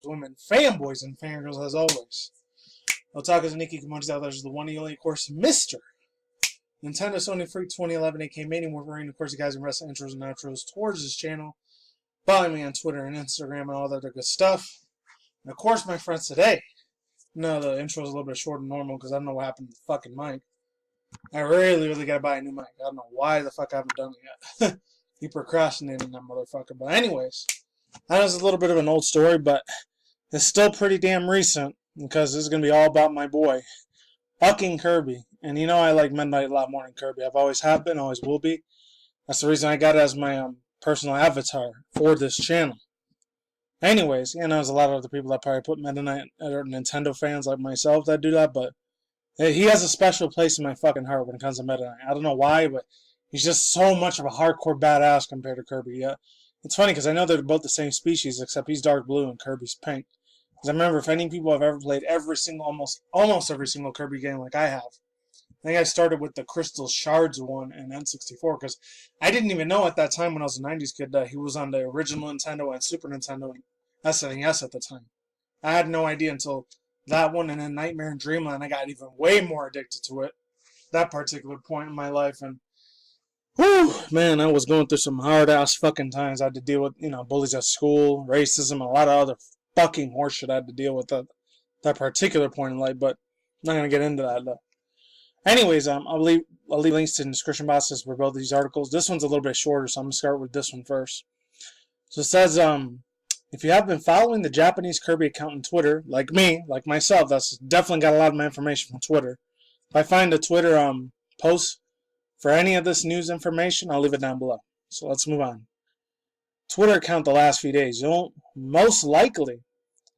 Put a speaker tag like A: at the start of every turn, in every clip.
A: women, fanboys, and fangirls as always. Otakus and Nikki Kimochi's out there's the one and only, of course, Mr. Nintendo Sony Freak 2011, aka Mania Wolverine. Of course, you guys can wrestling intros and outros towards this channel. Follow me on Twitter and Instagram and all that other good stuff. And of course, my friends, today, no, the intro is a little bit shorter than normal because I don't know what happened to the fucking mic. I really gotta buy a new mic. I don't know why the fuck I haven't done it yet. Keep procrastinating that motherfucker. But anyways, that was a little bit of an old story, but it's still pretty damn recent because this is gonna be all about my boy, fucking Kirby. And you know I like Midnight a lot more than Kirby. I've always have been, always will be. That's the reason I got it as my personal avatar for this channel. Anyways, you know, there's a lot of other people that probably put Meta Knight or Nintendo fans like myself that do that, but he has a special place in my fucking heart when it comes to Meta Knight. I don't know why, but he's just so much of a hardcore badass compared to Kirby. Yeah, it's funny because I know they're both the same species, except he's dark blue and Kirby's pink. Because I remember, if any people have ever played almost every single Kirby game like I have, I think I started with the Crystal Shards one in N64 because I didn't even know at that time when I was a 90s kid that he was on the original Nintendo and Super Nintendo and SNES at the time. I had no idea until that one and then Nightmare and Dreamland. I got even way more addicted to it that particular point in my life. And whew, man, I was going through some hard ass fucking times. I had to deal with, you know, bullies at school, racism, a lot of other fucking horseshit I had to deal with at that particular point in life. But I'm not gonna get into that though. Anyways, I'll leave links in the description boxes for both of these articles. This one's a little bit shorter, so I'm gonna start with this one first. So it says, if you have been following the Japanese Kirby account on Twitter, like me, like myself, that's definitely got a lot of my information from Twitter. If I find a Twitter post for any of this news information, I'll leave it down below. So let's move on. Twitter account the last few days. You'll most likely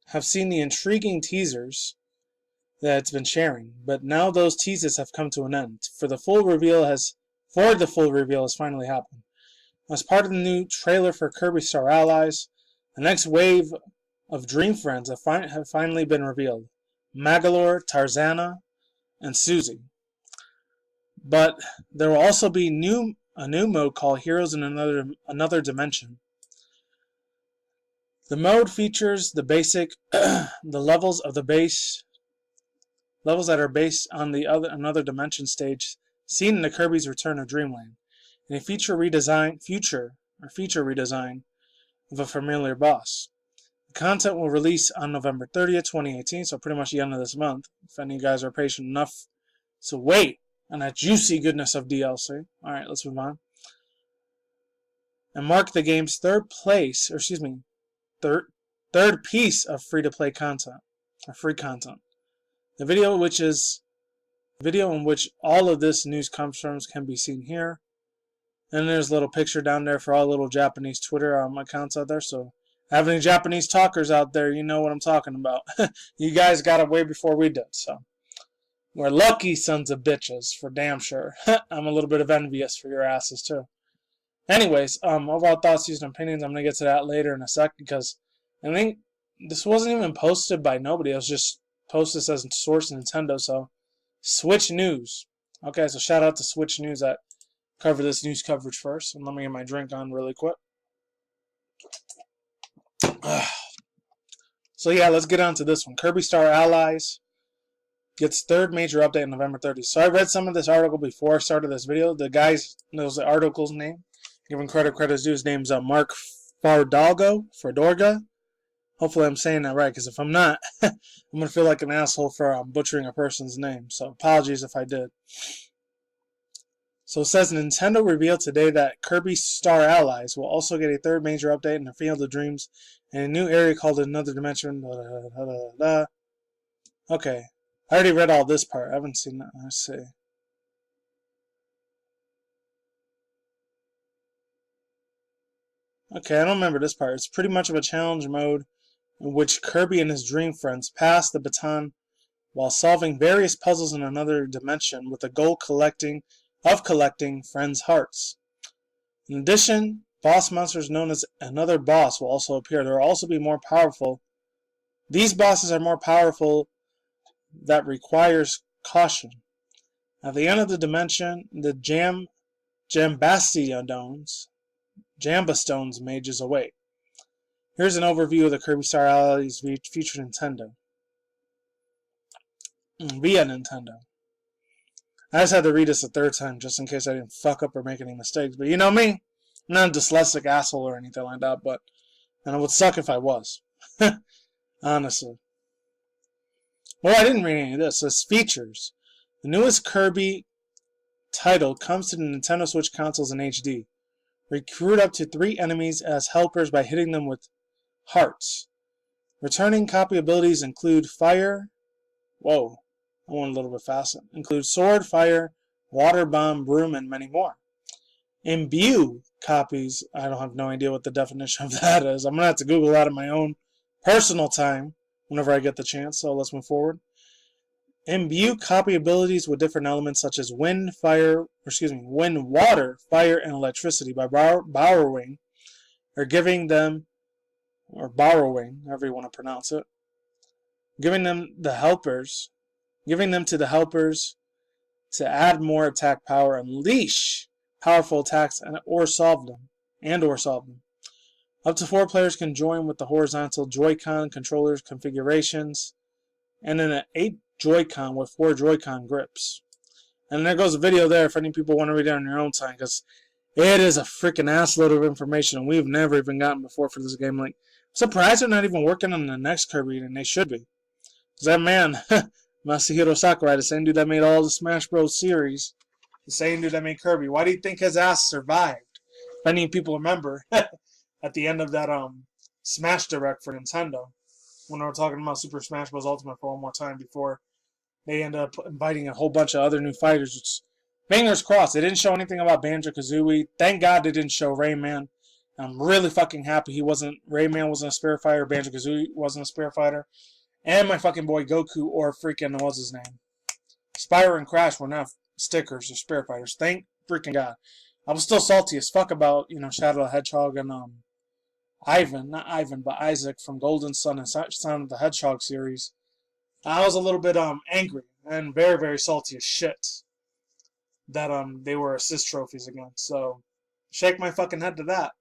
A: have seen the intriguing teasers that it's been sharing, but now those teasers have come to an end. For the full reveal has finally happened. As part of the new trailer for Kirby Star Allies, the next wave of Dream Friends have finally been revealed. Magalore, Tarzana, and Susie. But there will also be a new mode called Heroes in Another Dimension. The mode features the basic the levels that are based on the Another Dimension stage seen in the Kirby's Return to Dreamland, and a feature redesign of a familiar boss. The content will release on November 30th, 2018, so pretty much the end of this month, if any of you guys are patient enough to wait on that juicy goodness of DLC. Alright, let's move on. And mark the game's third piece of free-to-play content, or free content. The video in which all of this news comes from can be seen here. And there's a little picture down there for all little Japanese Twitter accounts out there. So, have any Japanese talkers out there, you know what I'm talking about. You guys got it way before we did, so. We're lucky sons of bitches, for damn sure. I'm a little bit of envious for your asses, too. Anyways, overall thoughts, views, and opinions, I'm going to get to that later in a sec, because I think this wasn't even posted by nobody. It was just posted as source Nintendo, so. Switch News. Okay, so shout out to Switch News that cover this news coverage first. And let me get my drink on really quick. So yeah, let's get on to this one. Kirby Star Allies gets third major update on November 30th. So I read some of this article before I started this video. The guy knows the article's name. Giving credit's due. His name's Mark Fardorga. Hopefully I'm saying that right, because if I'm not, I'm going to feel like an asshole for butchering a person's name. So apologies if I did. So it says Nintendo revealed today that Kirby Star Allies will also get a third major update in the Field of Dreams and a new area called Another Dimension. Okay. I already read all this part. I haven't seen that. Let's see. Okay, I don't remember this part. It's pretty much of a challenge mode in which Kirby and his dream friends pass the baton while solving various puzzles in another dimension with the goal of collecting friends' hearts. In addition, boss monsters known as Another Boss will also appear. There will also be more powerful. These bosses are more powerful that requires caution. At the end of the dimension, the Jambastones mages await. Here's an overview of the Kirby Star Allies featured Nintendo. Via Nintendo. I just had to read this a third time just in case I didn't fuck up or make any mistakes. But you know me, I'm not a dyslexic asshole or anything like that, and it would suck if I was. Honestly. Well, I didn't read any of this. It's features. The newest Kirby title comes to the Nintendo Switch consoles in HD. Recruit up to 3 enemies as helpers by hitting them with hearts. Returning copy abilities include fire. Whoa, I went a little bit faster. Include sword, fire, water bomb, broom, and many more. Imbue copies. I don't have no idea what the definition of that is. I'm gonna have to Google that in my own personal time whenever I get the chance. So let's move forward. Imbue copy abilities with different elements such as wind, water, fire, and electricity by borrowing, however you want to pronounce it, giving them to the helpers to add more attack power, unleash powerful attacks, or solve them. Up to 4 players can join with the horizontal Joy-Con controllers configurations, and in an 8 Joy-Con with 4 Joy-Con grips. And there goes a video there if any people want to read it on your own time, because it is a freaking assload of information, and we've never even gotten before for this game. Like, I'm surprised they're not even working on the next Kirby, and they should be. Because that man, Masahiro Sakurai, the same dude that made all the Smash Bros. Series, the same dude that made Kirby, why do you think his ass survived? If any people remember, at the end of that Smash Direct for Nintendo, when they were talking about Super Smash Bros. Ultimate for one more time before they end up inviting a whole bunch of other new fighters. Which, fingers crossed, they didn't show anything about Banjo-Kazooie. Thank God they didn't show Rayman. I'm really fucking happy Rayman wasn't a Spirit Fighter, Banjo-Kazooie wasn't a Spirit Fighter, and my fucking boy Goku or freaking, what's his name? Spyro and Crash were not stickers or Spirit Fighters. Thank freaking God. I was still salty as fuck about, Shadow the Hedgehog and Isaac from Golden Sun and Son of the Hedgehog series. I was a little bit angry and very, very salty as shit that they were assist trophies again. So shake my fucking head to that.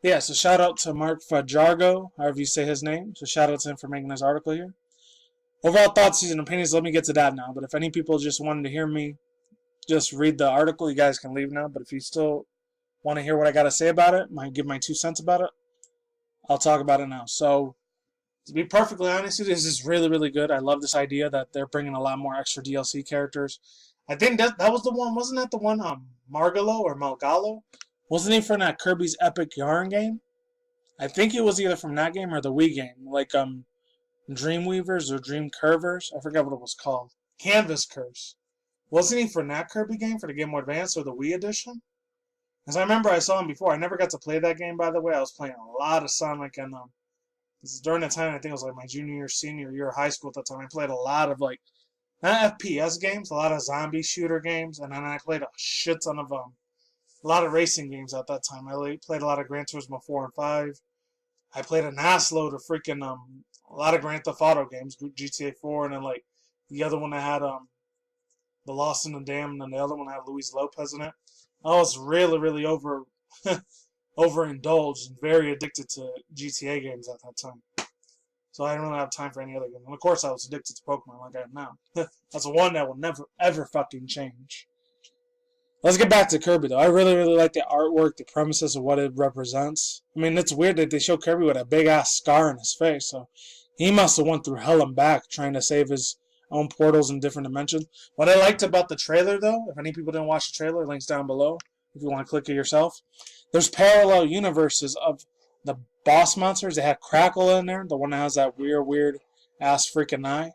A: Yeah, so shout out to Mark Fajargo, however you say his name. So shout out to him for making this article here. Overall thoughts and opinions, let me get to that now. But if any people just wanted to hear me just read the article, you guys can leave now. But if you still want to hear what I got to say about it, give my 2 cents about it, I'll talk about it now. So, to be perfectly honest with you, this is really, really good. I love this idea that they're bringing a lot more extra DLC characters. I think that was the one, wasn't that the one, Margalo or Malgalo? Wasn't he from that Kirby's Epic Yarn game? I think it was either from that game or the Wii game. Like, Dreamweavers or Dream Curvers? I forget what it was called. Canvas Curse. Wasn't he from that Kirby game for the Game Boy Advance or the Wii edition? Because I remember I saw him before. I never got to play that game, by the way. I was playing a lot of Sonic, and during the time, I think it was like my junior, senior year of high school at the time. I played a lot of, like, not FPS games, a lot of zombie shooter games, and then I played a shit ton of, a lot of racing games at that time. I played a lot of Gran Turismo 4 and 5. I played an ass load of freaking, a lot of Grand Theft Auto games, GTA 4, and then, like, the other one that had, The Lost in the Dam, and then the other one had Luis Lopez in it. I was really, really overindulged and very addicted to GTA games at that time. So I didn't really have time for any other game. And of course I was addicted to Pokemon like I am now. That's one that will never, ever fucking change. Let's get back to Kirby though. I really, really like the artwork, the premises of what it represents. I mean, it's weird that they show Kirby with a big ass scar on his face. So he must have went through hell and back trying to save his own portals in different dimensions. What I liked about the trailer, though, if any people didn't watch the trailer, links down below if you want to click it yourself. There's parallel universes of the boss monsters. They had Crackle in there, the one that has that weird ass freaking eye.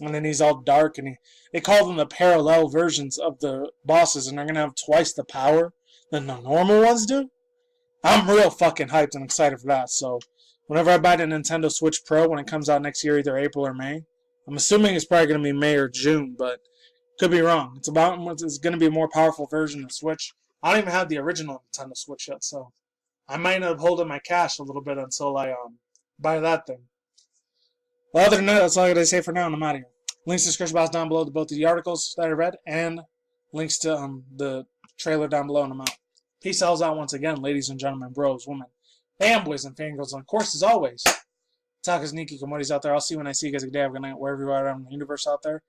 A: And then he's all dark, and they call them the parallel versions of the bosses, and they're going to have twice the power than the normal ones do. I'm real fucking hyped and excited for that. So whenever I buy the Nintendo Switch Pro when it comes out next year, either April or May, I'm assuming it's probably going to be May or June, but could be wrong. It's going to be a more powerful version of Switch. I don't even have the original Nintendo Switch yet, so I might end up holding my cash a little bit until I buy that thing. Well, other than that, that's all I got to say for now, and I'm out of here. Links to the description box down below to both of the articles that I read, and links to the trailer down below, and I'm out. Peace out once again, ladies and gentlemen, bros, women. fanboys and fangirls. And of course, as always, Taka's Nikki Komodi's out there. I'll see you when I see you guys. Good day, have a good night, wherever you are around the universe out there.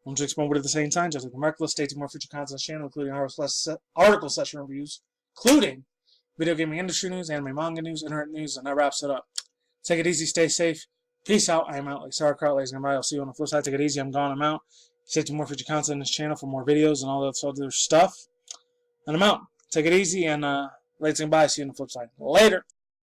A: I'm just explain what at the same time. Just like the Markless, stay tuned more future content on the channel, including article session reviews, including video gaming industry news, anime manga news, internet news, and that wraps it up. Take it easy, stay safe. Peace out. I am out like sauerkraut, ladies and gentlemen. I'll see you on the flip side. Take it easy. I'm gone. I'm out. Stay tuned more future content on this channel for more videos and all that other stuff. And I'm out. Take it easy and ladies and bye. See you on the flip side. Later.